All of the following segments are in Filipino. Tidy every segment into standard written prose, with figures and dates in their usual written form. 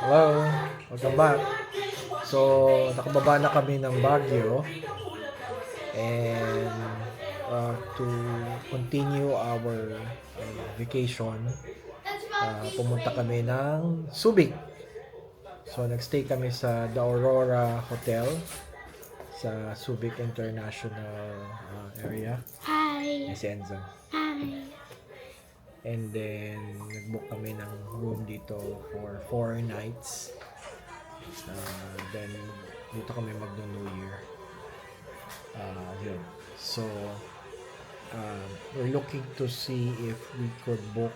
Hello, welcome back. So, nakababa na kami ng Baguio and to continue our vacation, pumunta kami ng Subic. So, nagstay kami sa The Aurora Hotel sa Subic International area. Hi! Si Enzo. Hi! And then, nag-book kami ng room dito for 4 nights. Then, dito kami mag-New Year. Yun. So, we're looking to see if we could book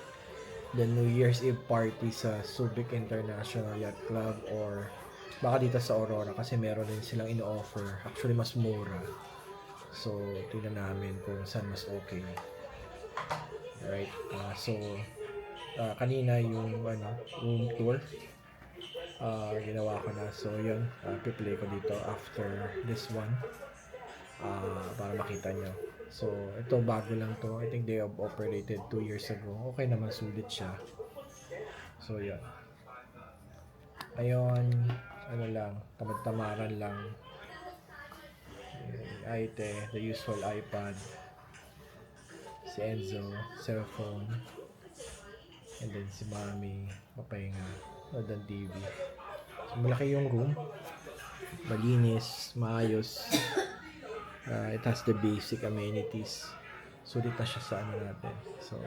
the New Year's Eve party sa Subic International Yacht Club or baka dito sa Aurora kasi meron din silang in-offer. Actually, mas mura. So, tingnan namin kung saan mas okay. Right. Kanina yung room tour ginawa ko na. So yun, piplay ko dito after this one para makita nyo. So ito bago lang to. I think they have operated 2 years ago. Okay naman, sulit siya. So yun. Ayun, lang, tamad-tamaran lang. The usual iPad. Si Enzo, cellphone, and then si Mami, papahinga, nood ng TV. So, malaki yung room, malinis, maayos, it has the basic amenities, sulit na siya sa natin, so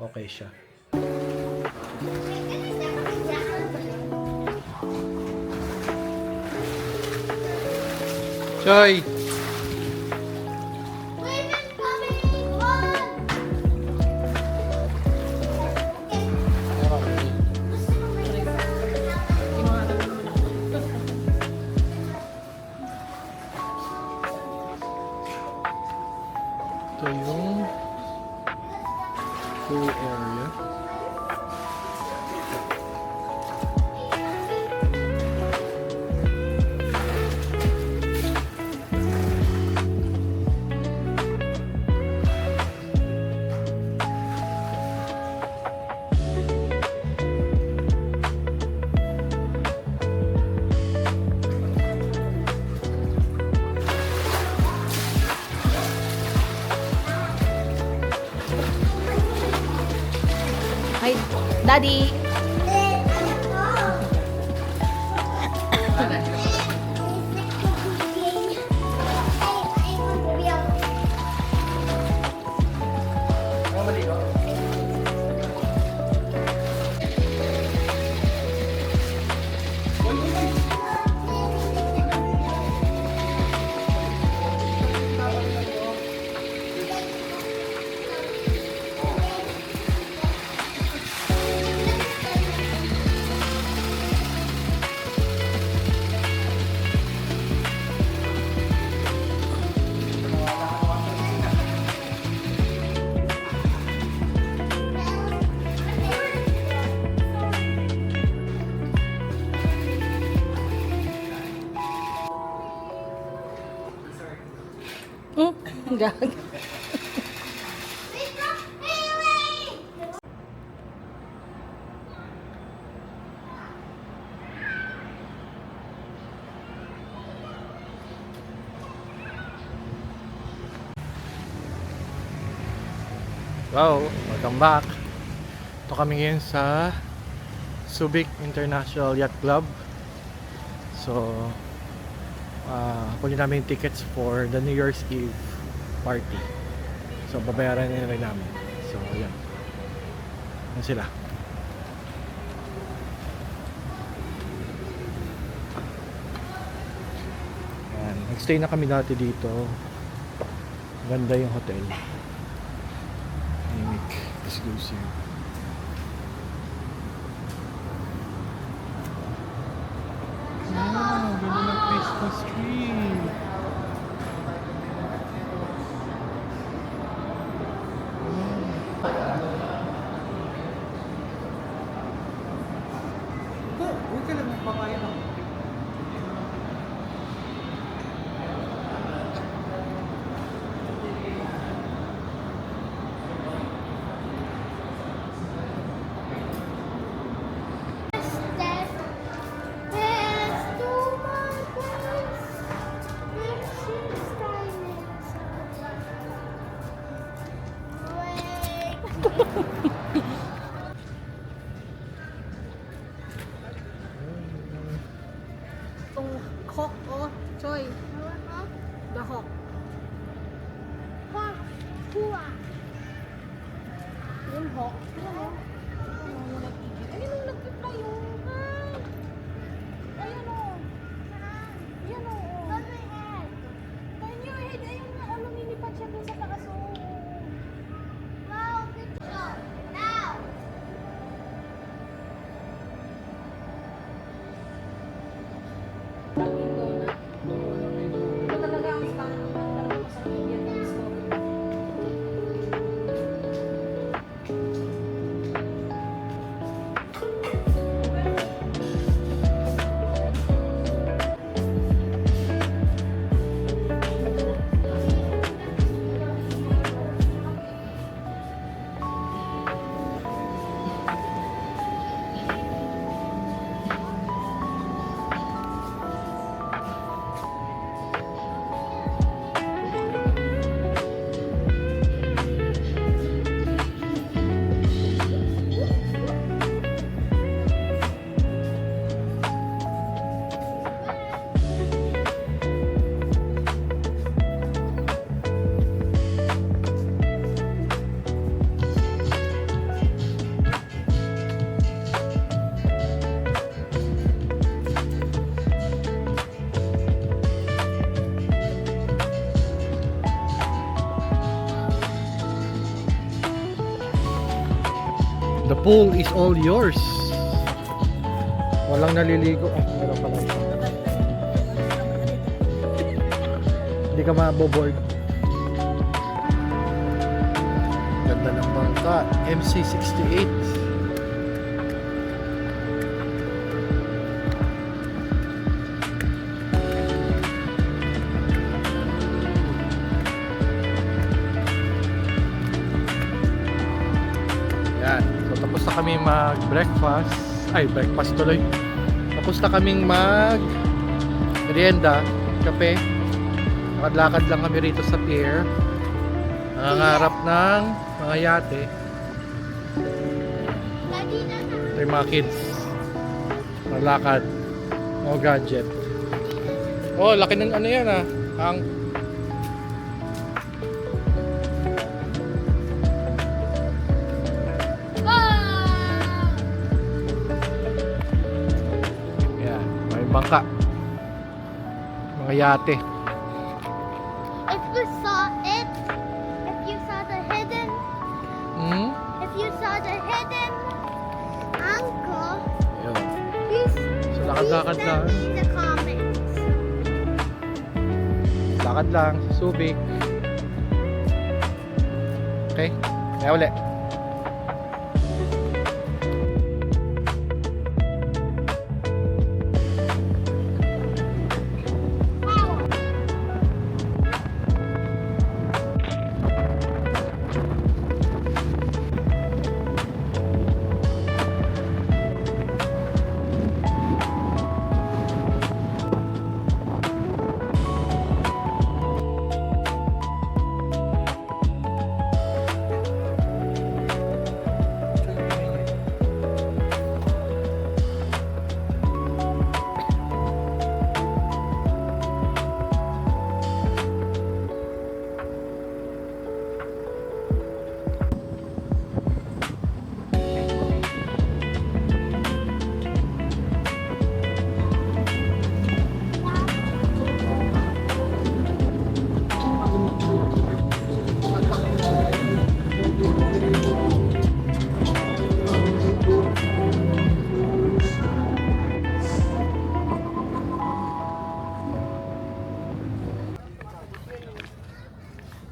okay siya. Choy! Ito yung pool area. Daddy. Gag. Wow, welcome back. Ito kami ngayon sa Subic International Yacht Club. So, kunin namin yung tickets for the New Year's Eve party. So, babayaran na rin namin. So, ayan. Yan sila. Ayan. Nag-stay na kami dati dito. Ganda yung hotel. Unique, exclusive. Wow, ganda ng Christmas tree. Huwag ka lang magpapaya ng Itong hawk, oh, Choy. The hawk. Yung hawk. Ayun ang nagpiply yung ayun o. Ayun o. Turn your head. Ayun nga, lumilipad siya dun sa taas o. Ito talaga ang stand. Talaga ko sa Indian story. The pool is all yours. Walang naliligo. Meron pala ito. Hindi ka maboboard. Ganda ng bangka. MC68. Tapos na kami mag-breakfast. Ay, breakfast tuloy. Tapos na kaming mag-merienda, kape. Lakad-lakad lang kami rito sa pier. Nangangarap ng mga yate. Daddy, May mga kids. Malakad. No gadget. Oh, laki ng ano yan ah. Ang yan, may bangka. Mga yate. If you saw it, if you saw the hidden, Hmm? if you saw the hidden uncle, Yun. please, So, lakad-lakad please lang. send me the comments. Lakad lang. Subic. Okay? Kaya uli.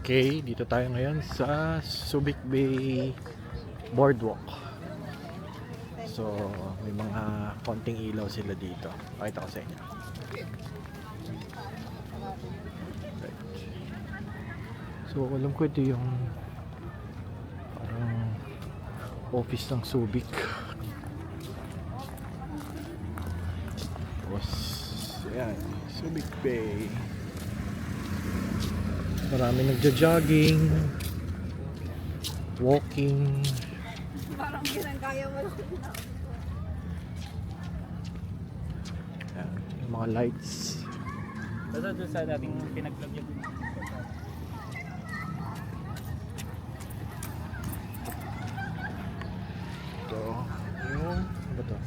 Okay, dito tayo ngayon sa Subic Bay Boardwalk. So, may mga konting ilaw sila dito. Pakita ko sa inyo. Right. So, alam ko ito yung parang office ng Subic. Tapos, yan, Subic Bay. Marami nagja-jogging, walking. Parang ginagaya mo lang. Yan, yung mga lights. Basta doon sa dating pinag-vlog yun. Ito, yung, ano ba to?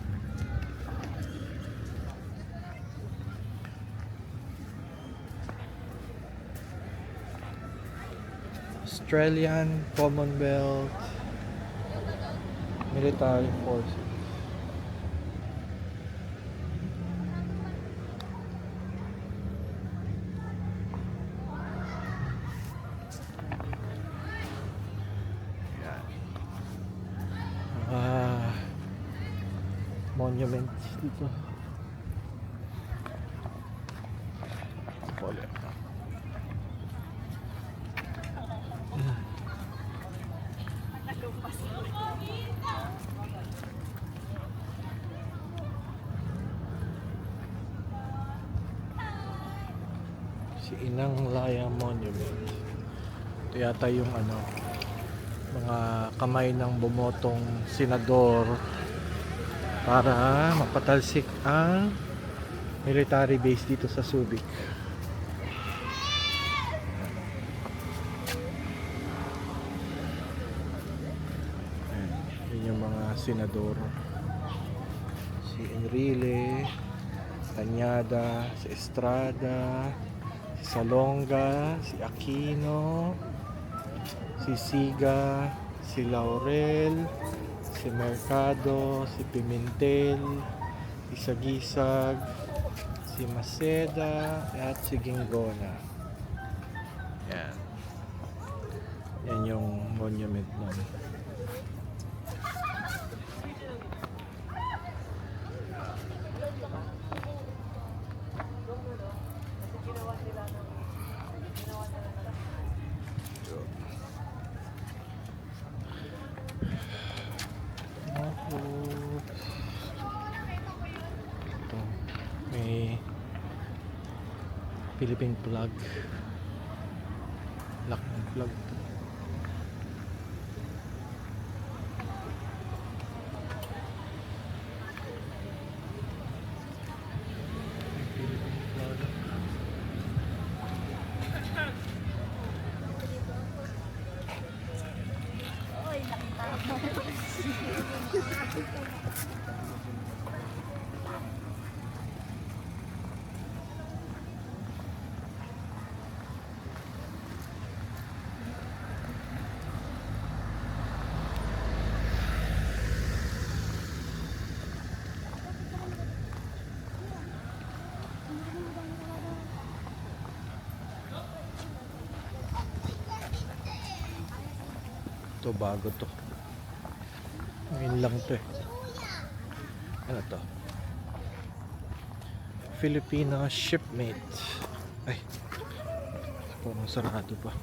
Australian Commonwealth Military Forces. Yan. Monuments dito. Wala. Si Inang Laya Monument. Ito yata yung ano, mga kamay ng bumotong senador para mapatalsik ang military base dito sa Subic. Ayan, yun yung mga senador. Si Enrile, Cañada, si Estrada, si Salonga, si Aquino, si Siga, si Laurel, si Mercado, si Pimentel, si Sagisag, si Maceda, at si Gingona. Yan. Yan yung monument nun. Ito, may Philippine flag. Lock ng flag to. Ito bago to. Ngayon lang to eh. Ano to? Filipino shipmate. Ay. Parang sarado pa.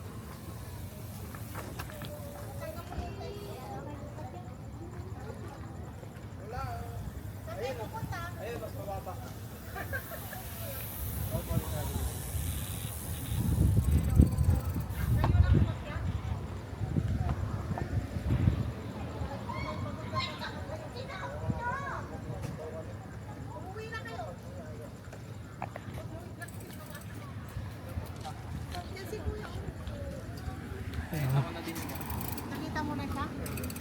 Nakita mo na siya?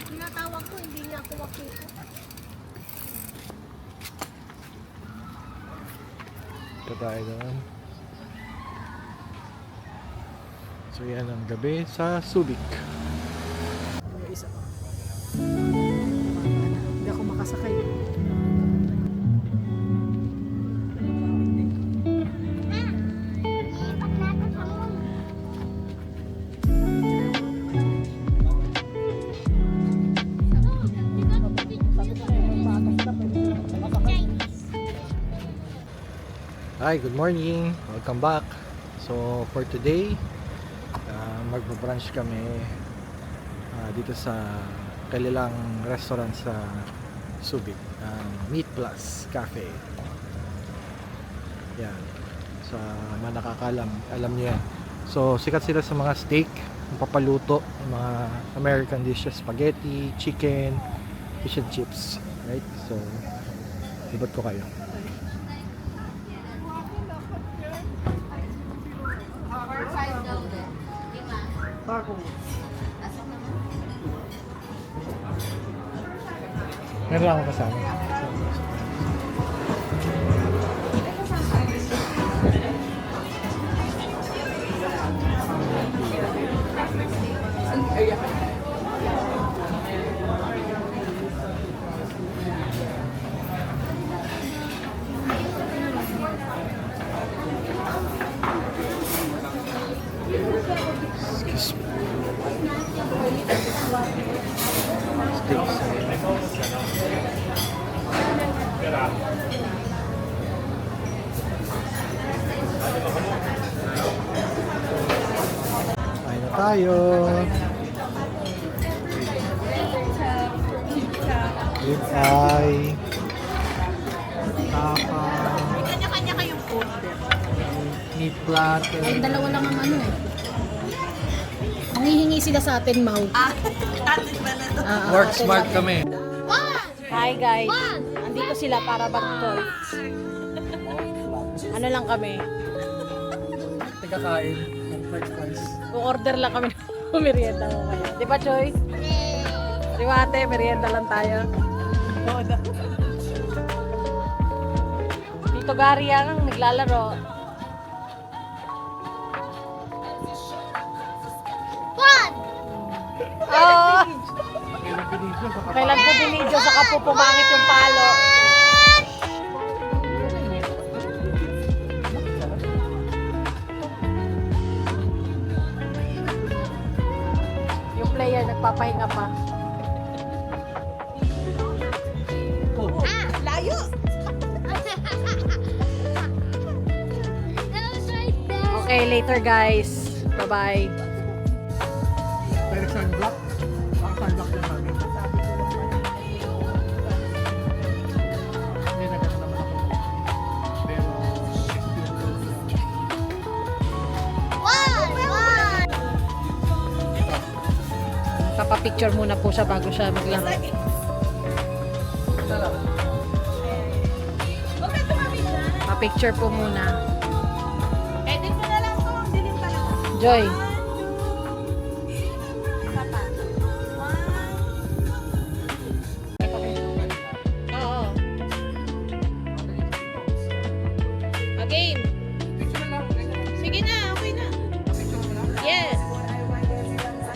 Tinatawag ko, hindi niya ako makita. Ito tayo doon. So yan ang gabi sa Subic. Hindi ako makasakay. Hi, good morning. Welcome back. So for today, magbabrunch kami dito sa kanilang restaurant sa Subic, Meat Plus Cafe. Yan. Sa mga nakakalam, alam niyo yan. So sikat sila sa mga steak, papaluto, mga American dishes, spaghetti, chicken, fish and chips. Right? So, ibot ko kayo. Meron lang ako kasama. Excuse me. Steaks. Kain na tayo. Rib eye. Tapa. Kanya-kanya kayong order. Meat platter. Ay, dalawa lang ang ano eh. Manghihingi sila sa atin, Mau. Atin ba na to? Work smart kami. Hi guys. Andito sila para mag-toy. Ano lang kami? Tigakain ng french fries. O-order lang kami ng merienda mo kaya. Di ba, Choy? Di ba, ate? Merienda lang tayo. Oo na. Tito Gary ang naglalaro. Oo. Kailan po binidyo saka po pumangit yung palo. Yung player nagpapahinga pa. Layo! Okay, later guys. Bye-bye. Pero sunblock? Ang sunblock na namin. Hindi nagat naman ako. Pero... Papapicture muna po siya bago siya maglaro. Pa-picture po muna. Edit mo na lang ito. Dilim pa lang. Joy.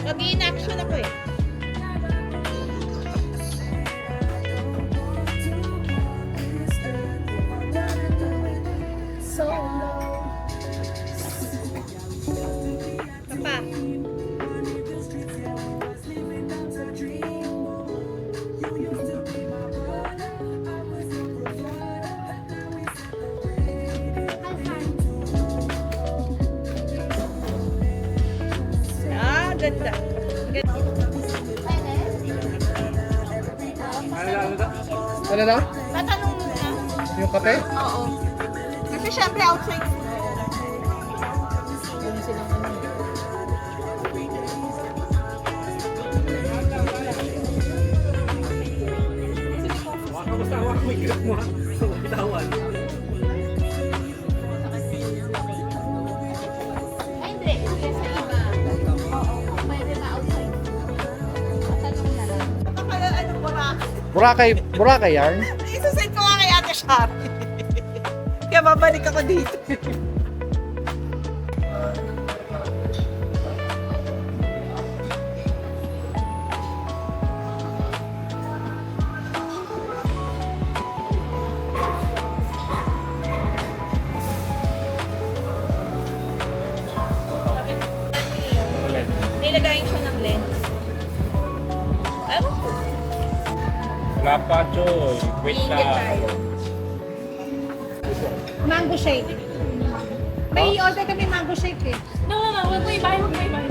Mag-i-inaction ako eh. Papa. Ah, ganda. Ano na? Tatanong mo na. Yung kape? Oo. Kasi syempre outside food. Yung silang ano. Kamusta hawak mo yung mo? Bitawan. Ay, hindi. Hindi sa iba. Oo. Pwede na outside food. Tatanong na lang. Kaya ano ba? Boracay yarn? Isasend ko nga kay Ate Shari. Kaya babalik ako dito. Nilagayin siya ng lens. Ewan ko. Wala pa, Choy. Wait Iingat lang. tayo. Mango shake. May order kami mango shake eh. No, wag mo ibahin, wag mo ibahin.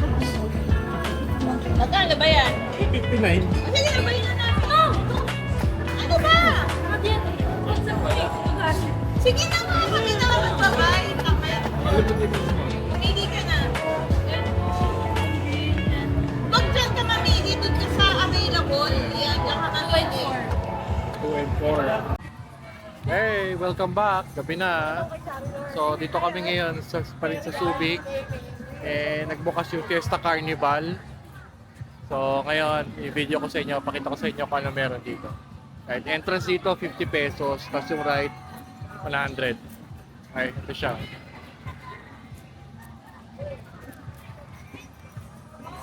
Magkano ba yan? 59. Sige na, bayin na natin. Oh! Ano ba? Sige na nga, kami na lang magbabayad kami. Mamili ka na. Wag dyan ka mamili, doon ka sa available. Yan, dyan ka mamili. 2 and 4. Hey, welcome back. Gabi na. So, dito kami ngayon pa rin sa Subic. Nagbukas yung Fiesta Carnival. So, ngayon, i-video ko sa inyo, pakita ko sa inyo kung ano meron dito. Right, entrance dito, 50 pesos. Tapos yung ride, 100. Ay, ito siya.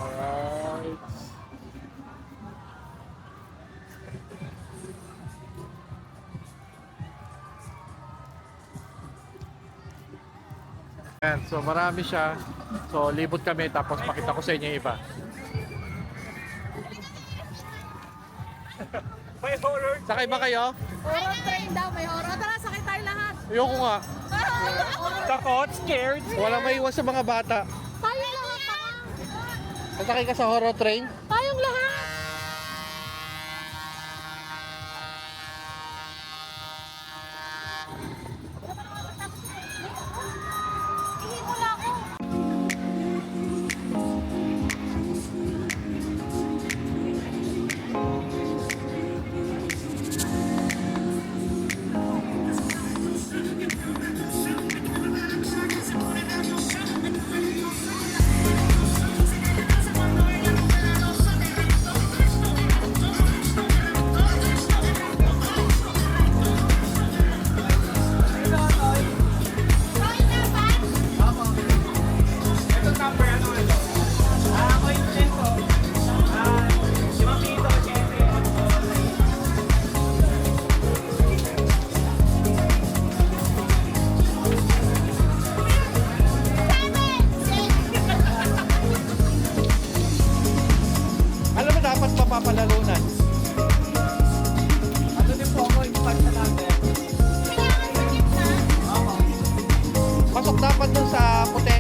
Alright. Ayan, so marami siya. So libot kami tapos pakita ko sa inyo yung iba. May horror. Sakay ba kayo? Horror train daw, may horror. Tara, sakay tayo lahat. Ayoko nga. Takot, scared. Walang maiwan sa mga bata. Tayo lahat, tanga. Sasakay ka sa horror train? Tayong lahat. Alam mo dapat mapapalalunan. Ano din po ako yung pagsa natin? Pasok dapat dun sa puti.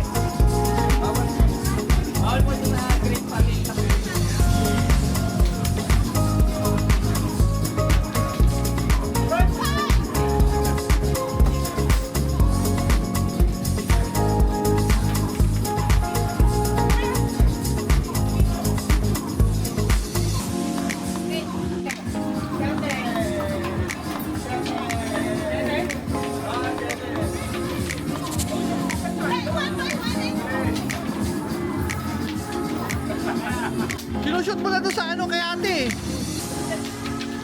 Bawal mo dun na green pati. Sinushoot mo na doon sa ano kay ate.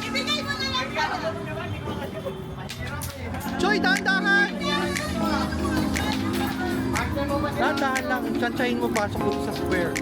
Ibigay mo na lang pala. Choy, dahan-dahan! Dahan-dahan lang. Tsansyahin mo pasok dito sa square.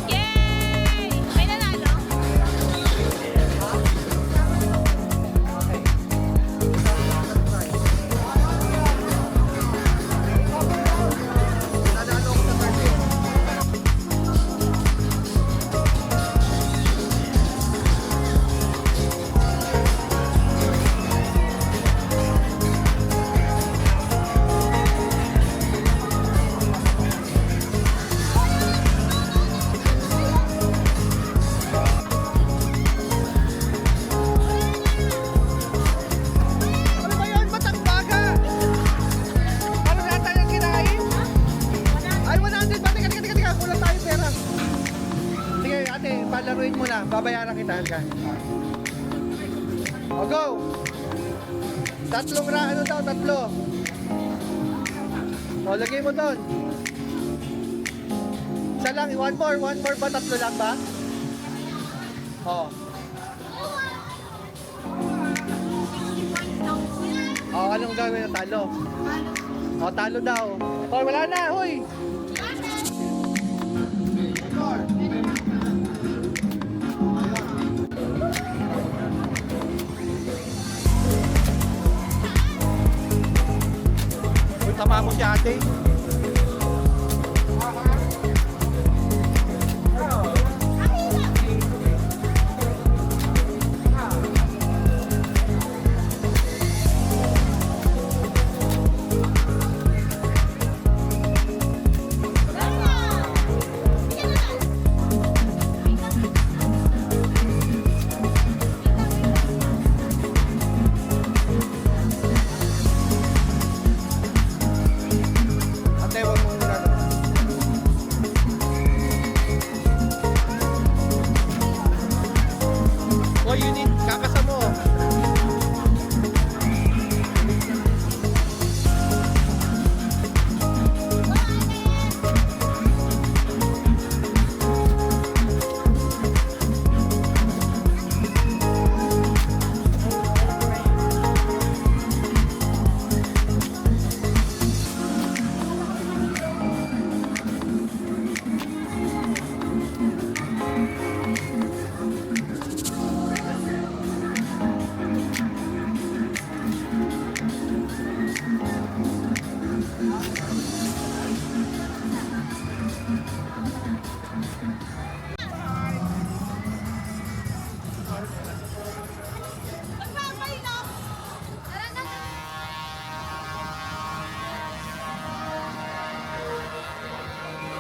Yay! May nanalo? Ano ba yun? Batang baga! Paano na tayo kinain? Ay, 100 ba? Teka. Kulang tayo pera. Sige, ate, palaruin mo na. Babayaran kita, halika. O, go! Tatlo. O, lagay mo doon. Isa lang, one more ba? Tatlo lang ba? O. O, anong gagawin na talo? O, talo daw. O, wala na, huy! Uy, tama mo si ate. Ate, wag mo muna. O, unit, kakasa mo.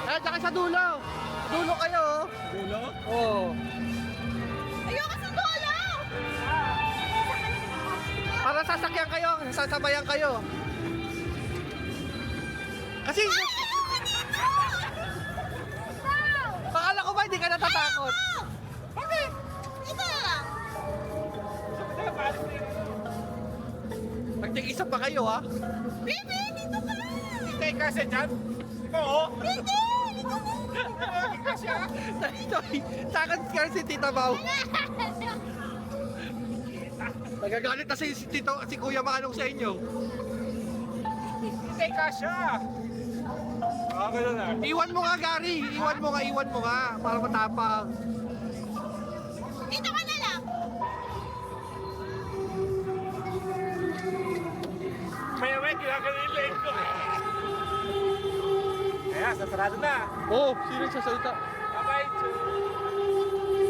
Eh, tsaka sa dulo. Dulo kayo, oh. Dulo? Oo. Ayoko sa dulo! Para sasakyan kayo, sasabayan kayo. Kasi, akala ko ba hindi ka natatakot? Bakit? Ito na lang. Nagtig-isa pa kayo, ha? Baby, dito ka! Hindi kasi dyan. Oo. Hindi! Lagi kasi ah. Takot ka si Tita Mau. Nagagalit na si Kuya Manong sa inyo. Hindi kasi ah. Okay na na. Iwan mo nga, Gary. Iwan mo nga. Para matapang. Dito ka na lang. Maya-maya kinakalilig ko. Kaya, sasarado na. Oh, sino sasalita? Bye-bye, Chu.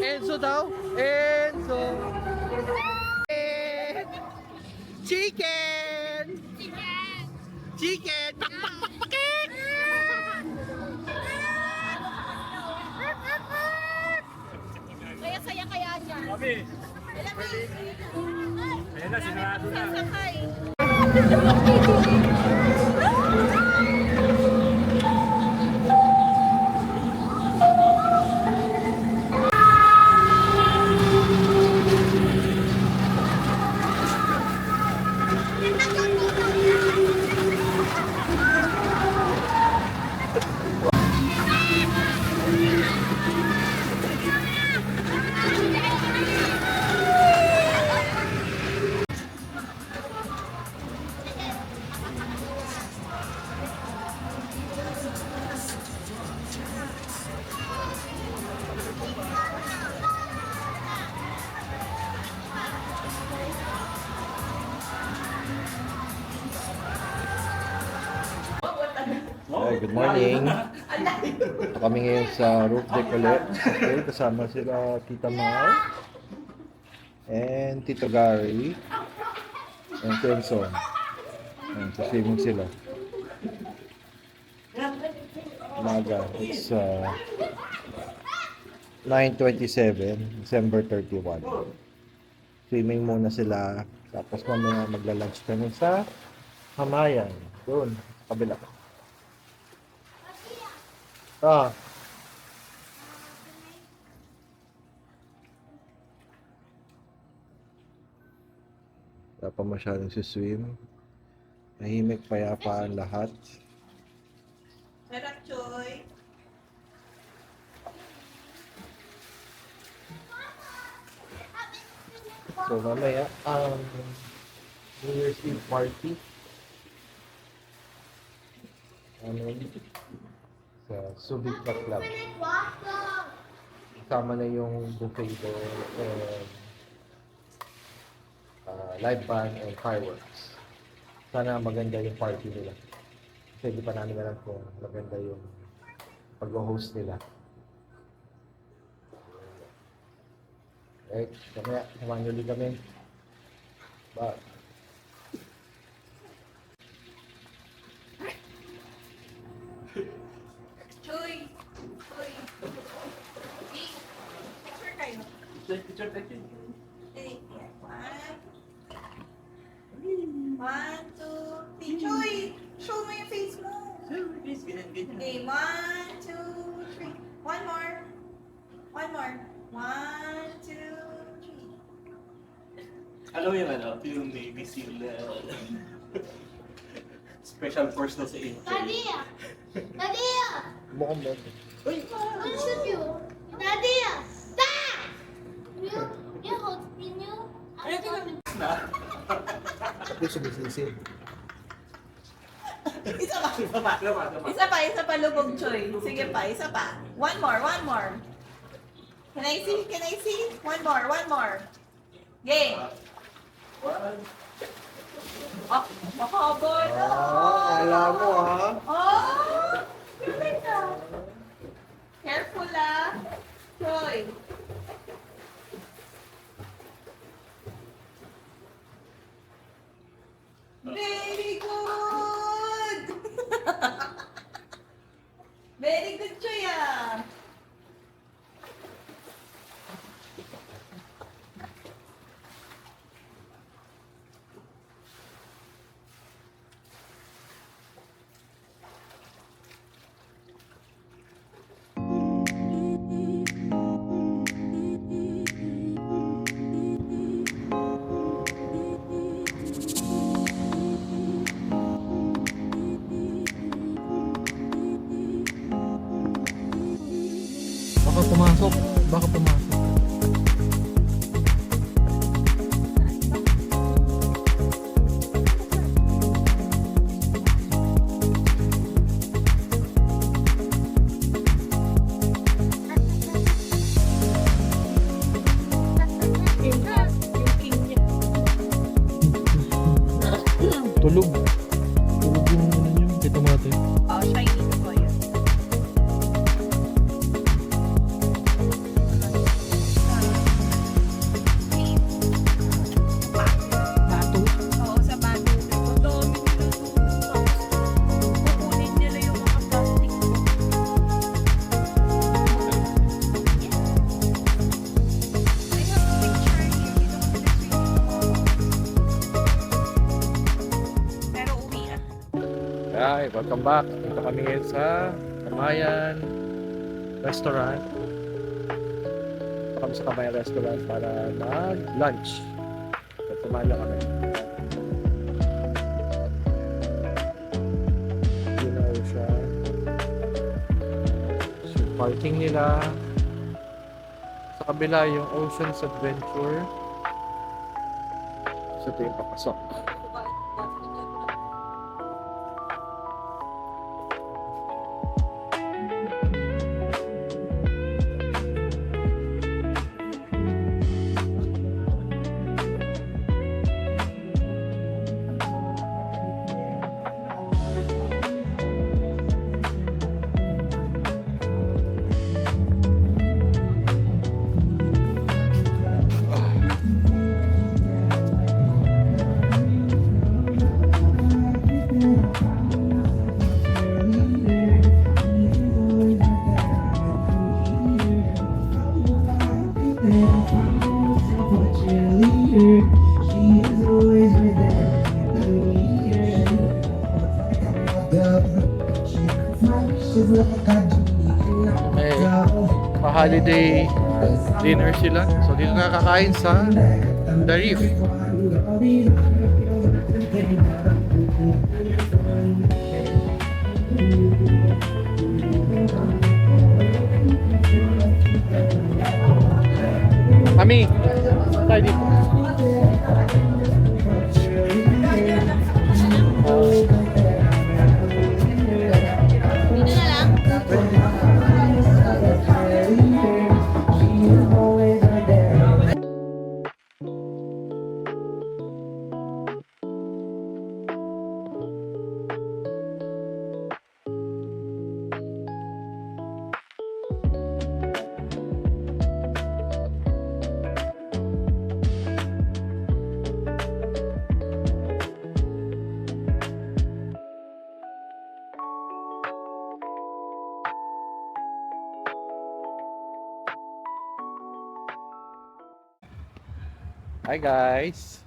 Enzo daw? Enzo! Chicken! Chicken! Pak, pak, pak, pakik! Kaya saya kaya dyan. Mami, ayan na, sinarado na. Sasakay. Hi, good morning. Ito kami ngayon sa roof deck ulit. Okay, kasama sila Tita Mau and Tito Gary and Tenson. Ayan, sa swimming sila. Umaga. It's 9:27, December 31. Swimming muna sila. Tapos mamaya magla-lunch kami sa Hamayan. Doon, sa kabila. Ah. Wala pa masyadong swim. Tahimik, payapa ang lahat. Sarap, Choy. So mamaya, New Year's Eve party. Sa Subic Club. Kasama na yung buffet doon and live band and fireworks. Sana maganda yung party nila. Kasi di pa namin alam kung maganda yung pag-host nila. Okay, mamaya, samahan nyo ulit kami. Bye. Choy. Choy. Picture kayo. Picture, picture. Eh, one, two, three. Choy! Show mo yung face mo. Okay, one, two, three. One more. One more. One, two, three. Alam mo yung ano, yung Navy SEAL na special force na sa Intel. Nadia! Nadia! Mukhang ba? I'll shoot you! Nadia! Stop! You hold me new? Ito sumisisi. Isa pa, lubog, Choy. Sige pa, isa pa. One more, one more. Can I see? Can I see? One more, one more. Game. Oh, mahaba na. Alam mo Oh! Perfect na. Careful ah. Choy. Very good! Very good, Choy ah. Baka pumasok. Baka pumasok. Tulog. Tulog yung ano nyo. Kita mo natin. Oh, shiny ko yun. Bato. Oo, Hi, welcome back. Dito kami ngayon sa Kamayan Restaurant. Dito kami sa Kamayan Restaurant para mag-lunch. At samahan niyo kami. Yun na siya. So, yung parking nila. Sa kabila yung Ocean's Adventure. So, ito yung papasok. May pa-holiday dinner sila. So dito nakakain sa The Reef. Mami, tayo dito. Dito na lang. Hi guys.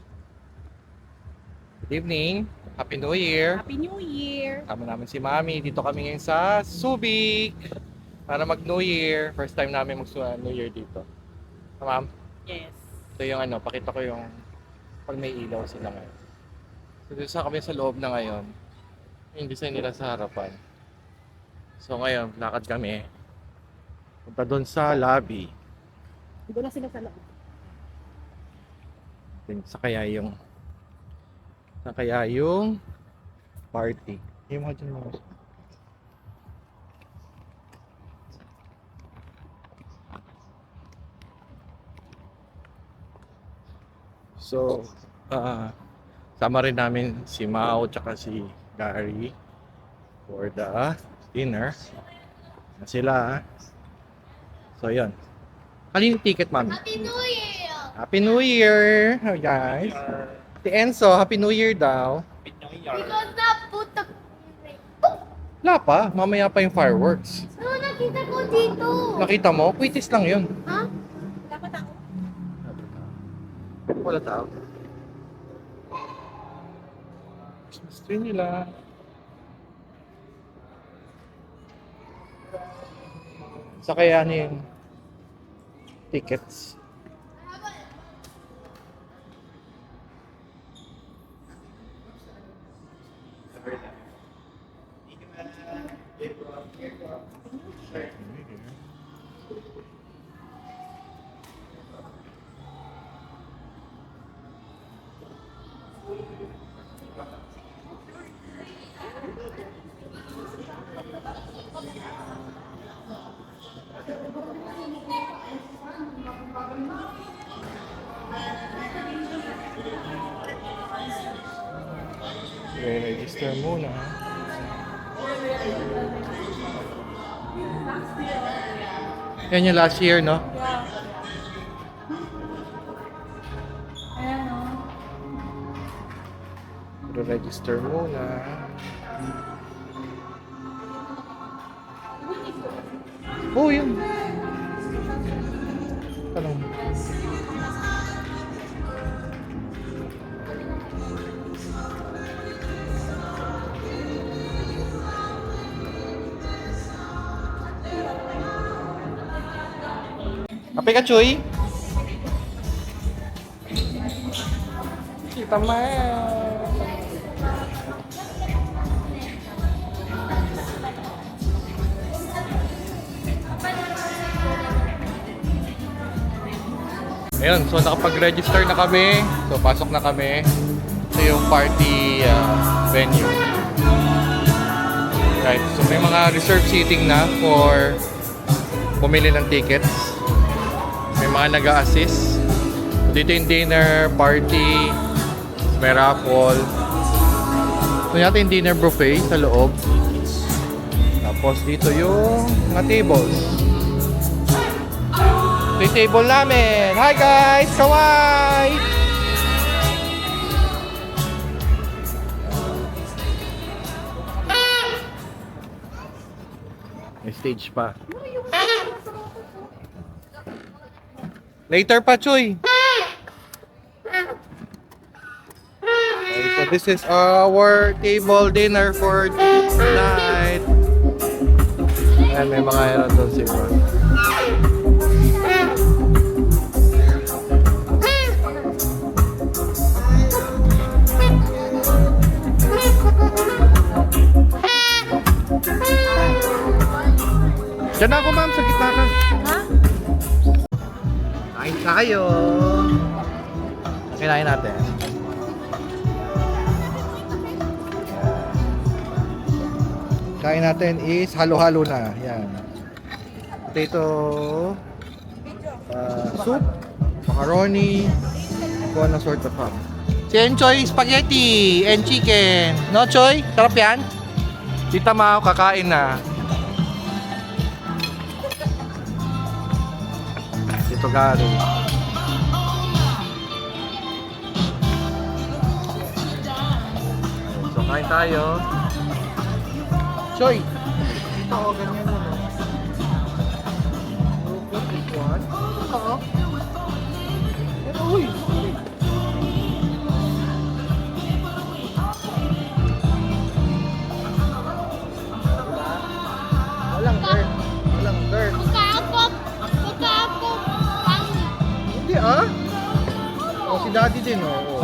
Good evening. Happy New Year. Happy New Year! Kasama namin si Mami. Dito kami ngayon sa Subic para mag New Year. First time namin mag New Year dito. Ma'am, Yes. ito yung pakita ko yung pag may ilaw sila ngayon. So dito sa kami sa loob na ngayon. Yung design nila sa harapan. So ngayon, lakad kami. Punta doon sa lobby. Doon na sila sa loob. Sa kaya yung party. Yung mga dyan mga. So, sama rin namin si Mao tsaka si Gary for the dinner. Na sila. So, yun. Kanino yung ticket, mami? Happy New Year! Happy New Year! Hi guys! Si Enzo, Happy New Year daw. Because na putak. Wala pa, mamaya pa yung fireworks. So, nakita ko dito. Nakita mo? Quitis lang yun. Ha? Dapat ako. Wala tao. Christmas tree nila. Sa kaya yung tickets. I-register muna. Yan yung last year, no? Ayan o. I-register muna. Oh, yun. Tanong. Kape ka, Chuy? Kita mo. Ayun, so nakapag-register na kami. So pasok na kami sa yung party venue. Right, so may mga reserved seating na for bumili ng tickets. May mga nag-a-assist. Dito yung dinner, party, may raffle. So yata yung dinner buffet sa loob. Tapos dito yung mga tables. Ito yung table namin. Hi guys! Kawai! May stage pa. Later pa, Chuy. Okay, so this is our table dinner for tonight. Ayan, may mga aeron doon sa iba. Diyan na ako, ma'am, sa gitna ka. Ha? Kain tayo. Kinain natin. Kain natin is halo-halo na. Yan. Potato, soup, macaroni, kung anong sort of ham. Si Enchoy, spaghetti and chicken. No, Choy? Sarap yan? Tita Mao, kakain na. Ito gari. So, kain tayo. Choy! Ito, ganyan mo, no? This one? Oo. Uy! Walang dirt. Walang dirt. Magkaapok. Hindi ah. O si Daddy din oh.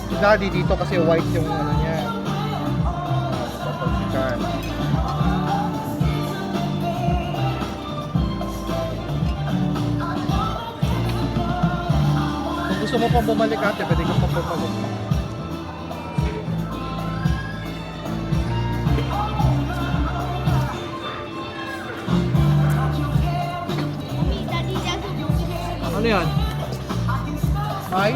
Si Daddy dito kasi white yung ano niya. Tapos si Chan. Kung gusto mo pang bumalik ate, pwede ka pang bumalik. Ano yan? Hi?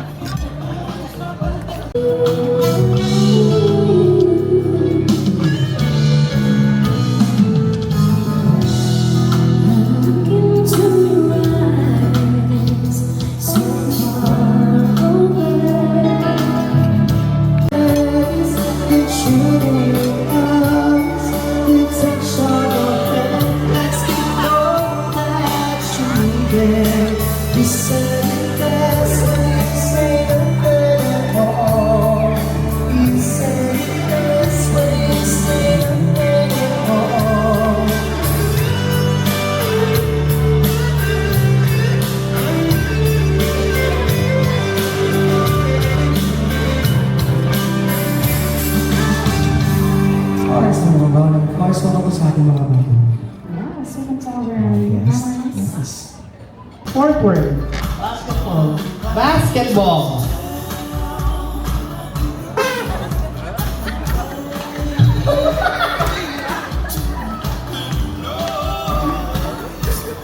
Fourth word. Basketball. Basketball.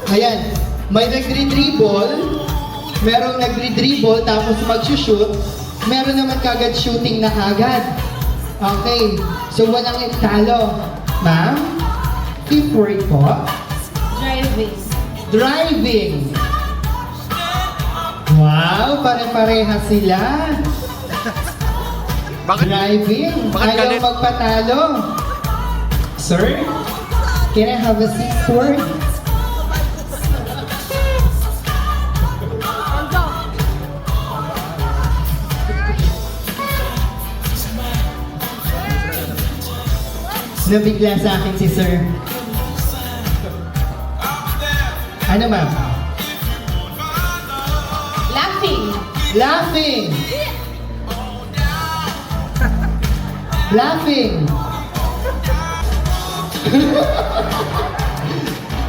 Ayan. May nagre-dribble. Merong nagre-dribble tapos mag-shoot. Meron naman kagad shooting na kagad. Okay. So walang talo. Ma'am? Fifth word po. Driving. Driving. Wow, pare-pareha sila. Bakit? Driving. Bakit Ayaw galit? magpatalo. Sir, can I have a sixth word? Nabigla sa akin si Sir. Ano ma'am? Laughing. Laughing! Laughing!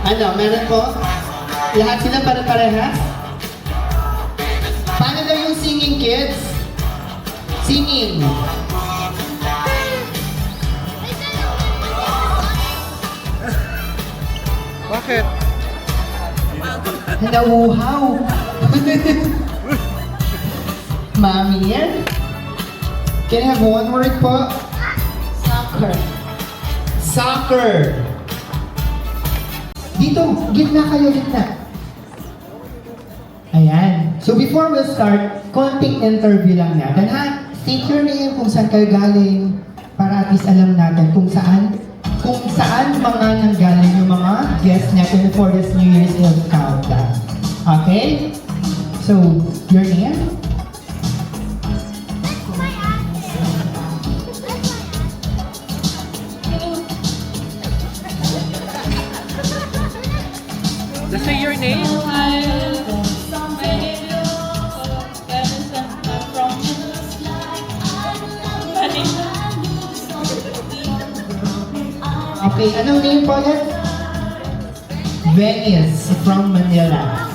Ano, meron po? Lahat sila pare-parehas? Paano daw yung singing, kids? Singing. Bakit? Nauuhaw. Mami yan? Can I have one word po? Soccer. Soccer. Dito, gitna kayo, gitna. Ayan. So before we start, konting interview lang natin, ha? State your name, kung saan kayo galing, para at least alam natin kung saan mga nanggaling yung mga guests natin for this New Year's Eve countdown. Okay? So, your name? Just say your name. Okay, anong name po ulit? Venice from Manila.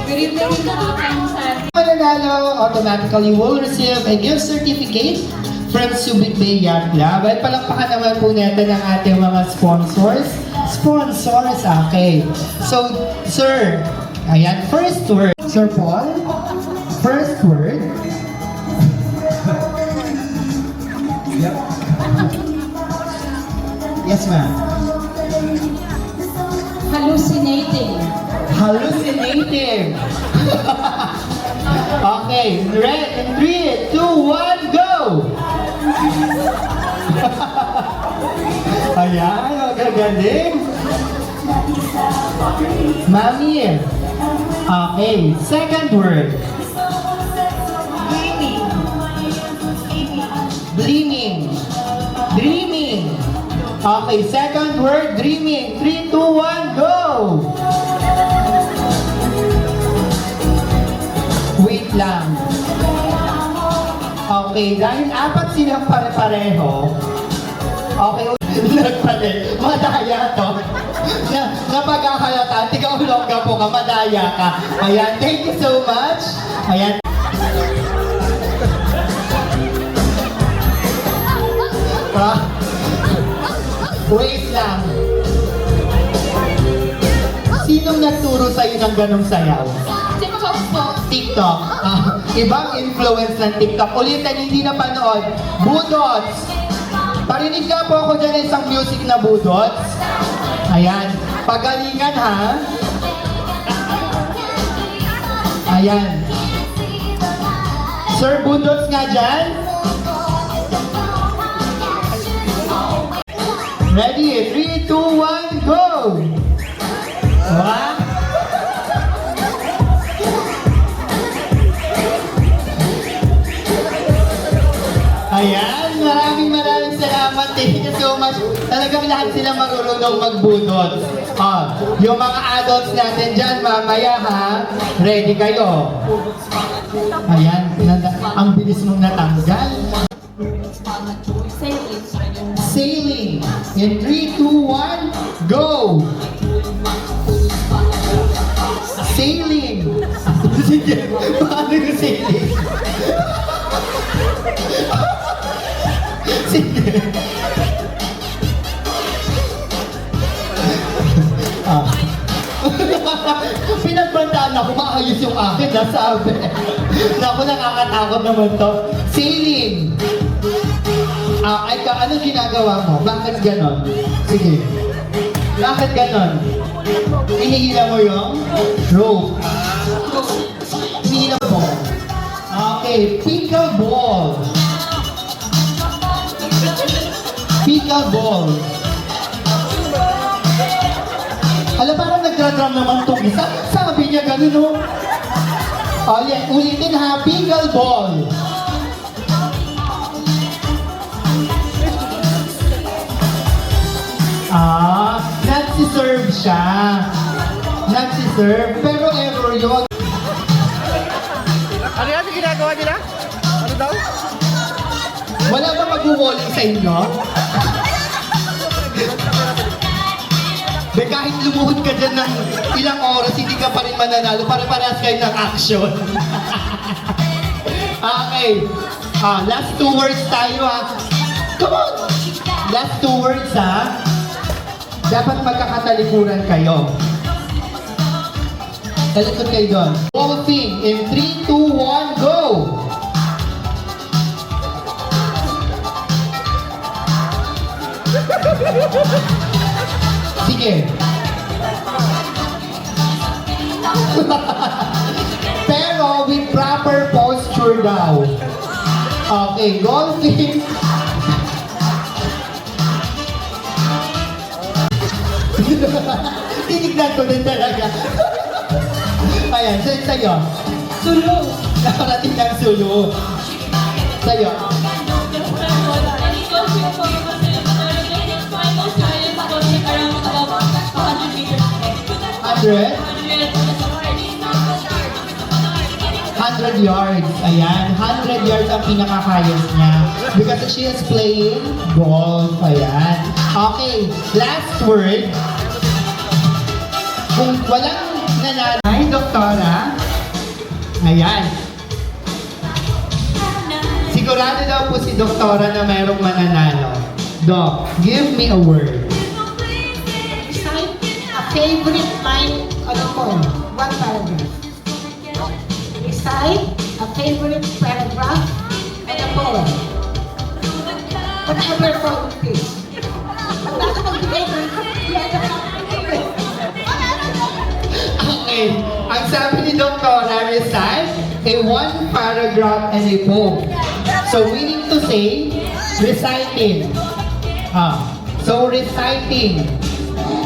Good evening po, Kansan. Mananalo automatically will receive a gift certificate from Subic Bay Yacht Club. At palakpakan naman po natin ang ating mga sponsors. Sponsors, okay. So, sir, ayan, first word. Sir Paul, first word. Yep. Yes, ma'am. Hallucinating. Hallucinating. Okay, ready? In 3, 2, 1, go! Ayan, magagaling. Mami. Okay, second word. Dreaming. Dreaming. Okay, second word, dreaming. 3, 2, 1, go! Wait lang. Okay, dahil apat silang pare-pareho. Okay, nagpali. Madaya to. Napagkakalatan. Tiga-ulong ka po ka. Madaya ka. Ayan, thank you so much. Ayan. Wait lang. Sinong nagturo sa'yo ng ganong sayaw? TikTok po. TikTok. Ibang influence ng TikTok. Ulitin, hindi na panood. Budots. Parinig ka po ako dyan isang music na budots. Ayan. Pagalingan ha. Ayan. Sir, budots nga dyan. Ready? 3, 2, 1, go! Wow! Ayan, maraming salamat. Thank you so much. Talagang lahat sila marunong magbudot. Yung mga adults natin dyan, mamaya ha. Ready kayo? Ayan, ang bilis mong natanggal. Sailing. In 3, 2, 1, go! Sailing. Sige, paano yung sailing? Sige. Pinagbantaan ako, maayos yung akin, nasabi. Naku, nakakatakot naman to. Sailing. Ay ka, anong ginagawa mo? Bakit ganon? Sige. Bakit ganon? Hinihila mo yung rope. Hinihila mo. Okay, pickleball. Pickleball. Hala, parang nagdra-drum naman itong isa. Sabi niya ganun, no? Ulitin ha, pickleball. Nagsiserve siya. Nagsiserve. Pero error yun. Ano yan yung ginagawa nila? Ano daw? Wala ba mag-walling sa inyo? De, kahit lumuhod ka dyan ng ilang oras, hindi ka pa rin mananalo. Pare-parehas kayo ng action. Okay. Last 2 words tayo ha. Come on! Last 2 words ha. Dapat magkakatalikuran kayo. Talikod kayo doon. Wolfing in 3, 2, 1, go! Sige. Pero with proper posture daw. Okay, golfing. Tinignan ko din talaga. Ayan, sa'yo. Sulu. Nakarating ng sulu. Sa'yo. 100 yards. Ayan. 100 yards ang pinaka-highest niya. Because she is playing golf. Ayan. Okay. Last word. Kung walang nanalo. Ay, doktora. Ayan. Sigurado daw po si doktora na mayroong mananalo. Doc, give me a word. A favorite line on a poem. One paragraph. Recite a favorite paragraph on a poem. Whatever poem it is. Okay. Ang sabi ni Doktora, recite a one paragraph and a poem. So, meaning to say, reciting. So, reciting.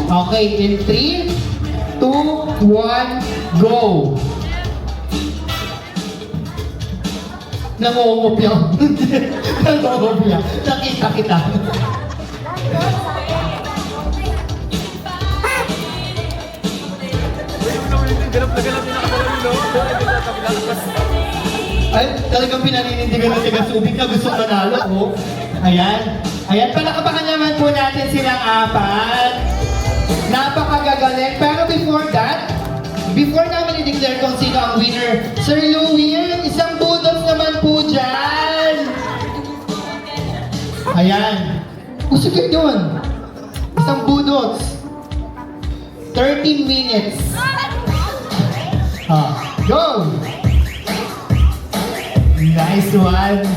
Okay, in 3, 2, 1, go! Nangungupya. Nangungupya. Nakita kita. Ganap na ganap yung nakagalaw yun. Ay, talagang pinaninindigan ng taga-subig na gusto manalo, oh. Ayan. Ayan, palakapakan naman po natin silang apat. Napakagagaling. Pero before namin i-declare kung sino ang winner, Sir Louie, isang budots naman po dyan. Ayan. Gusto kayo dun. Isang budots. 30 minutes. Go! Nice one.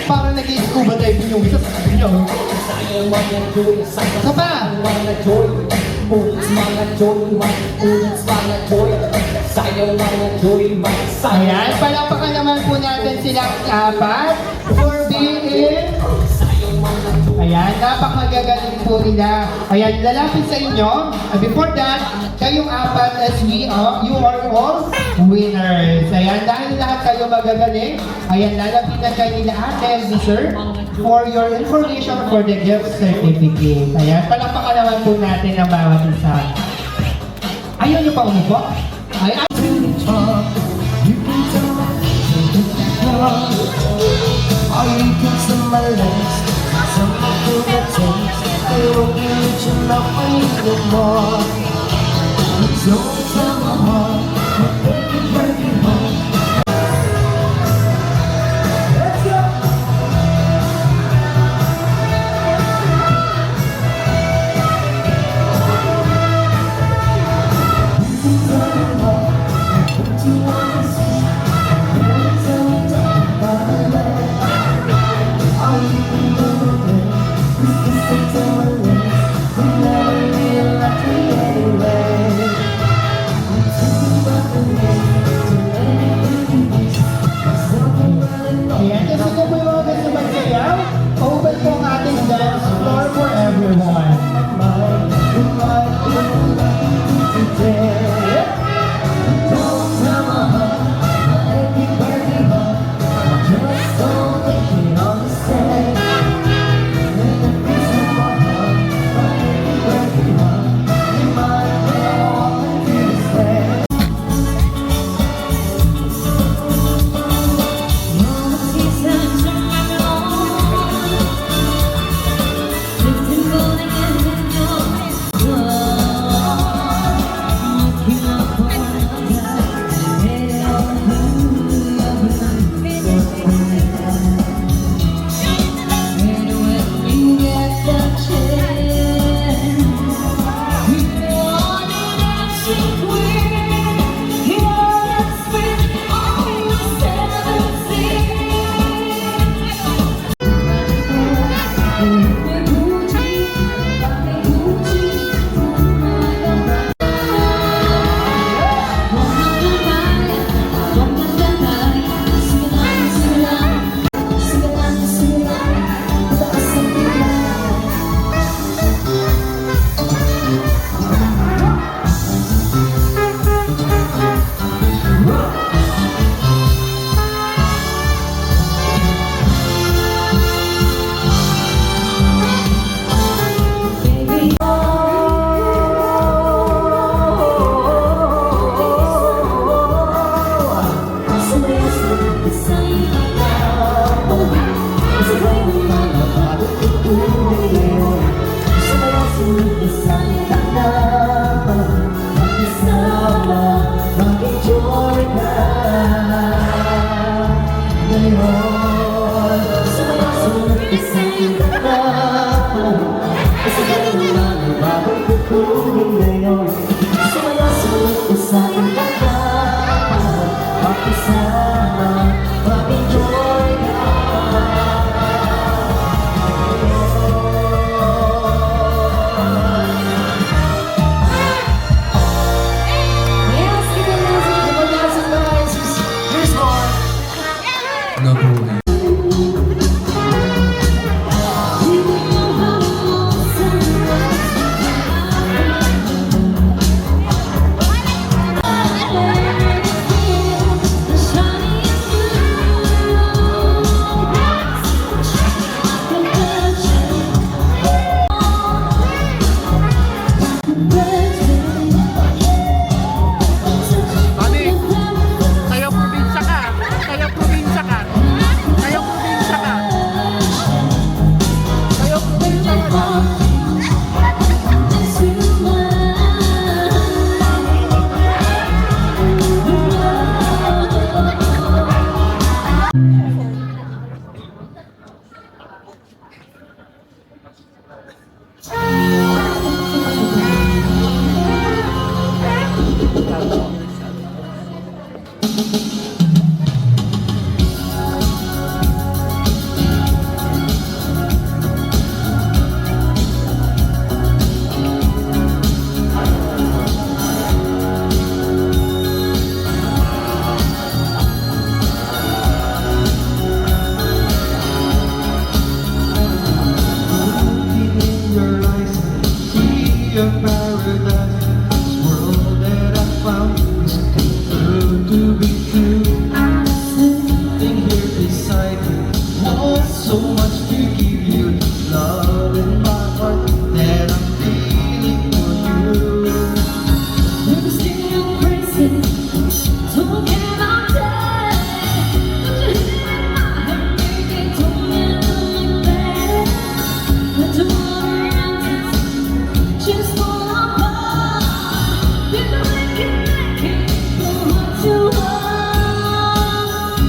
Parang nag-i-scuba diving yung isa sa inyo. Isa pa. Ayan, palapakan naman po natin silang apat for being. Ayan, napakagagaling po nila. Ayan, lalapit sa inyo. Before that, kayong apat as you are all winners. Ayan, dahil lahat kayo magagaling, ayan, lalapitan kayo nila ate, sir, for your information for the gift certificate. Ayan, palakpakan naman po natin ang bawat isa. Ayaw niyo pa umupo? Ayan. isang tanda, mag-isama, mag-enjoy ka. Ngayon, sumasunod isang tanda, kasi gano'n lang ang bagay kukunin ngayon. Sumasunod isang tanda, mag-isama, mag-enjoy ka. Mami, kayo probinsya ka. Kayo probinsya ka. Kayo probinsya ka. Kayo probinsya ka. In your eyes, see a paradise. This world that I found is too good to be true. Sitting here beside you, want so much to give you. Love in my heart that I'm feeling for you. Never seen you crazy, talking all day. But you hit my heart, make it told me like that. I don't wanna just fall apart. You know I can make it from heart to heart.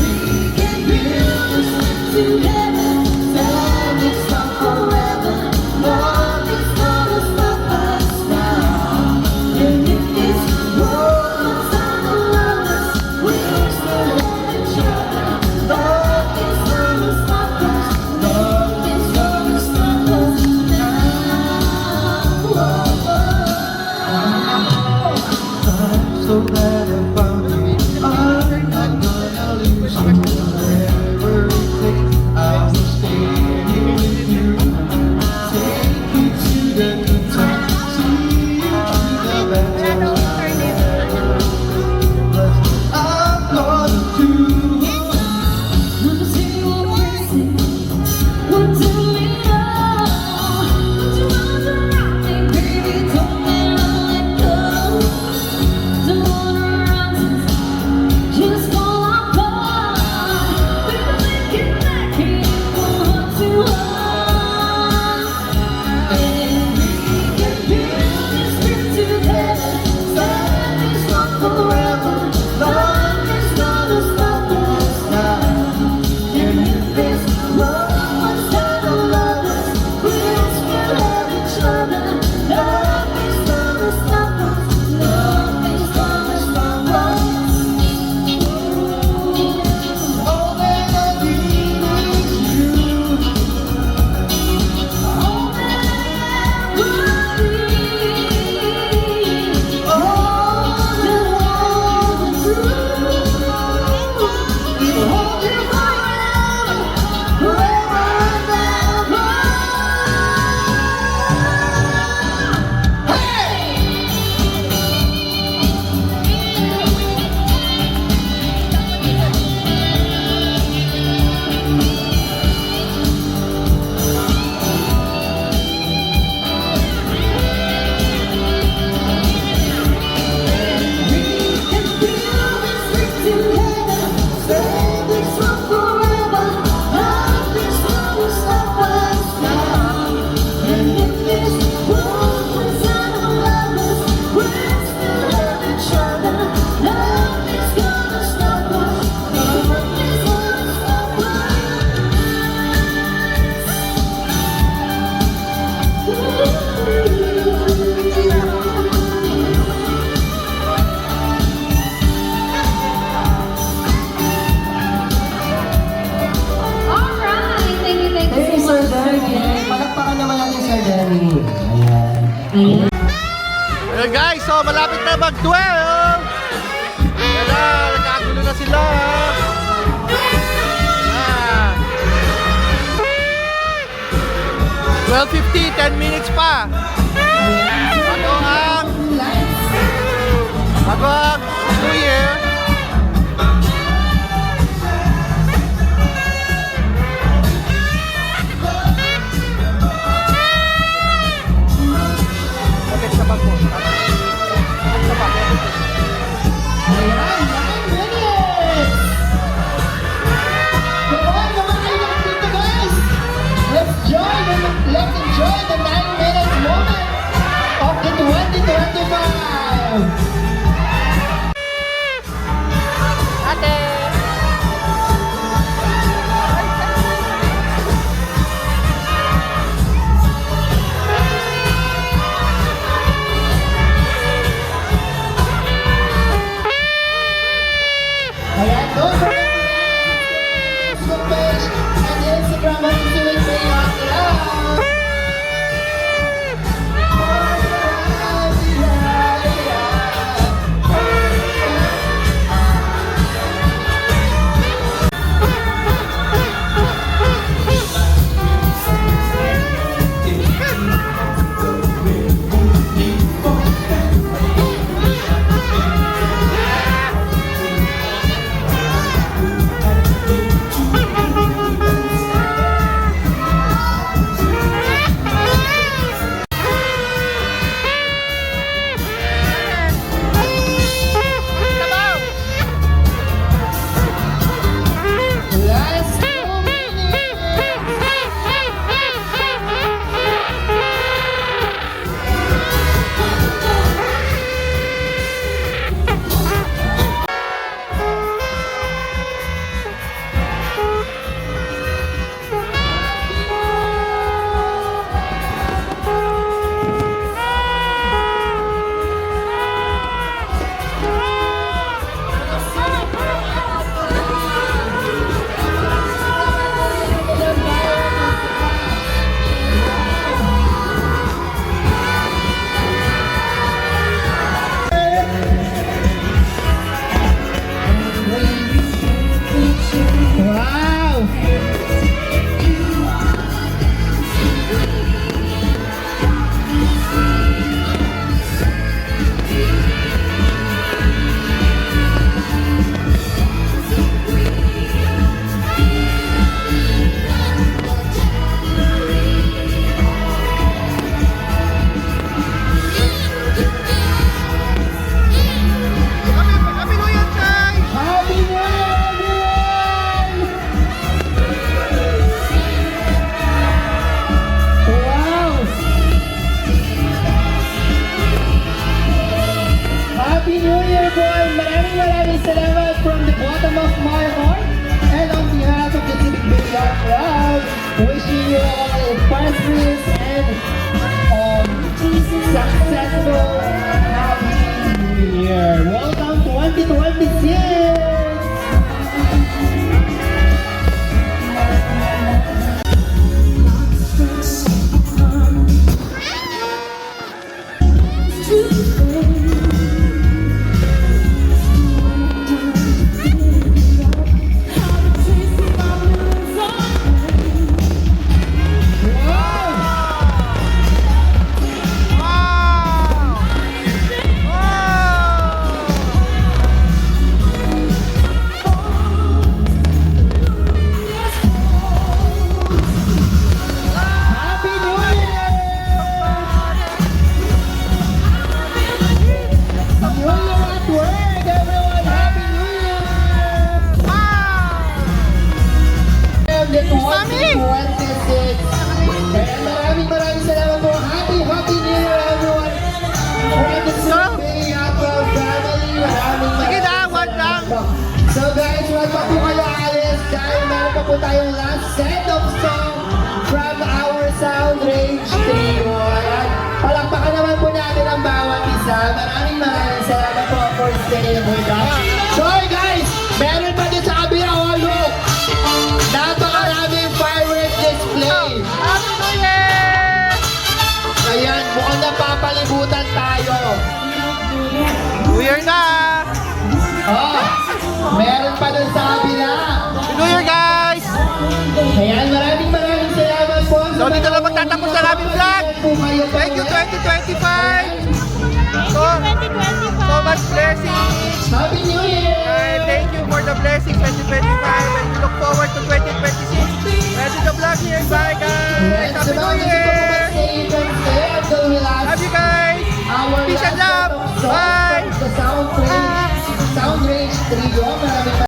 We can build this together. Time is not forever. Nothing's gonna stop us now. And if this world runs out of lovers, we'll still love each other. Nothing's gonna stop us. Nothing's gonna stop us now. Dali. Ayan. Ayan guys, so malapit na mag-12. Ayan na, nagkagulo na sila. Ayan. 12:50, 10 minutes pa. Bago ang New Year. Bakit sa bago? Ayan, 9 minutes! Come on, kayo dito guys! Let's enjoy the 9-minute moment of the 2025! Ayan, don't forget to like the Facebook page and Instagram at Susuin Bay Out Loud. Last 2 minutes. Wow! Happy New Year, Chay! Happy New Year, everyone! Wow! Happy New Year, boy! Maraming salamat from the bottom of my heart and on behalf of the Civic Bay Yacht Club, wishing you all a prosperous and successful Happy New Year! Welcome 2026! Happy New Year! New Year at work, everyone! Happy New Year! And the 2026. Kaya maraming salamat po. Happy New Year, everyone! From the Civic Bay Yacht Club family, Sige na, wag lang. So guys, wag pa po kayo alis dahil meron pa po tayong last set of song from our Sound Range Trio. Ayan. Palakpakan naman po natin ang bawat isa. Maraming salamat po for staying with us. So guys, meron pa din sa kabila. Oh, look! Napakaraming fireworks display. Happy New Year! pa doon sa kabila. Happy New Year, guys! Ayan, maraming salamat po. So, dito na magtatapos ang aming vlog. Thank you, 2025! So much blessings! Happy New Year! And thank you for the blessings 2025 and we look forward to 2026. Ready the vlog here. Bye, guys! Happy New Year! Love you guys! Peace and love! Bye! The Sound Range Trio.